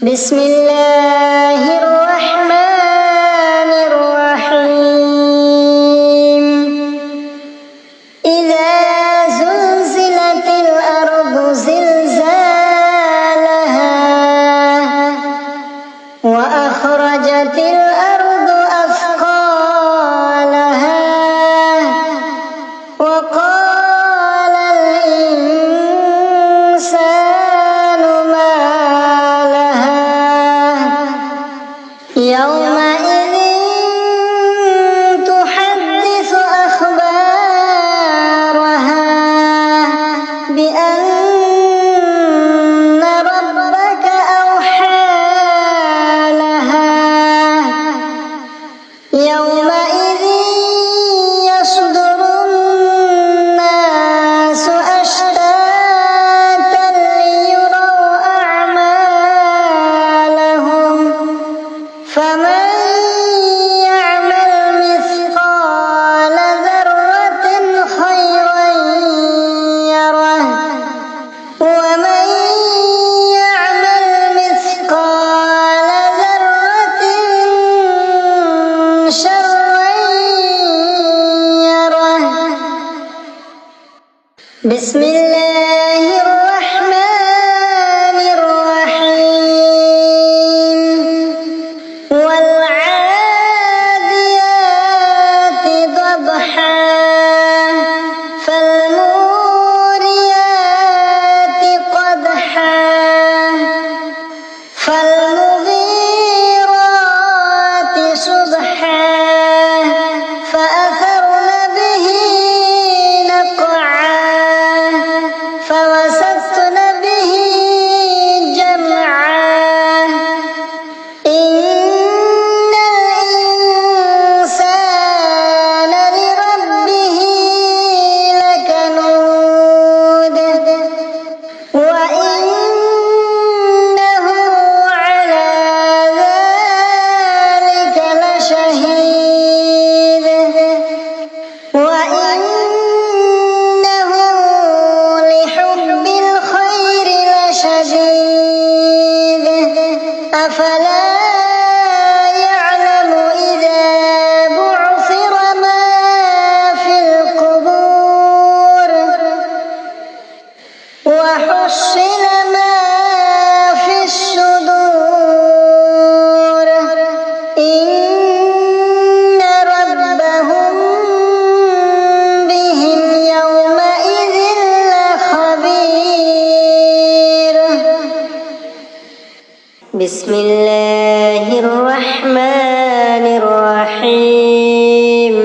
بسم الله الرحمن الرحيم إذا زلزلت الأرض زلزالها وأخرجت الأرض أثقالها وقال الإنسان ما لها يومئذ تحدث أخبارها بأن ربك أوحى لها يومئذ يصدر الناس أشتاتا ليروا أعمالهم فمن يعمل مثقال ذرة خيرا يره ومن يعمل مثقال ذرة شرا يره. بسم الله الرحمن الرحيم والعاديات ضبحا فالموريات قدحا فالمغيرات صبحا فأثرن به نقعا فوسطن به جمعا إن الإنسان لربه لكنود وإنه على ذلك لشهيد وإنه لحب الخير لشديد أفلا يعلم إذا بعثر ما في القبور وحصل ما في الصدور إن ربهم بهم يومئذ لخبير. بسم الله الرحمن الرحيم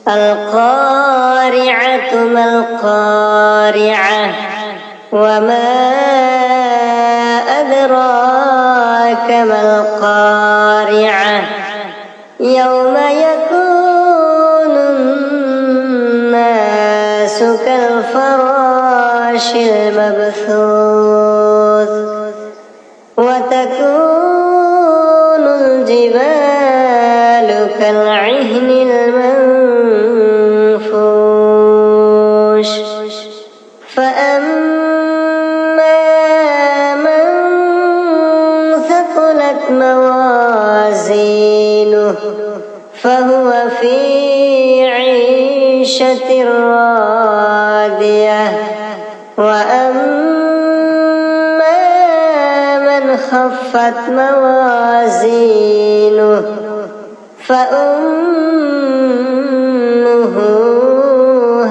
القارعة ما القارعة وما أدراك ما القارعة يوم يكون الناس كالفراش المبثوث وتكون الجبال كالعهن المنفوش فأما من ثقلت موازينه فهو في عيشة راضية وأما من خفت موازينه فأمه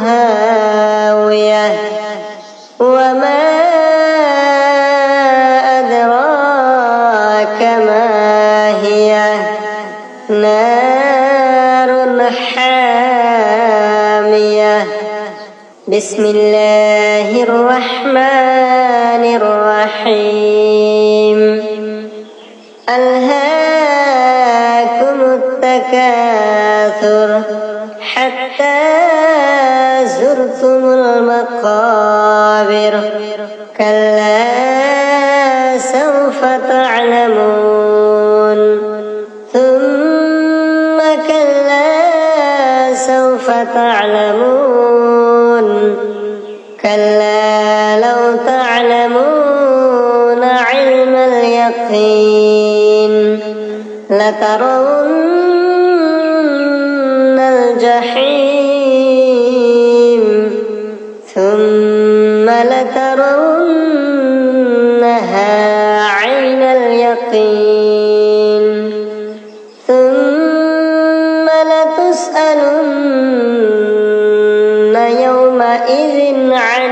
هاوية وما أدراك ما هي نار حامية. بسم الله الرحمن الرحيم ألهاكم التكاثر حتى زرتم المقابر كلا سوف تعلمون ثم كلا سوف تعلمون كلا لو تعلمون علم اليقين لترون الجحيم ثم لترونها عين اليقين ثم لتسألن يومئذ عن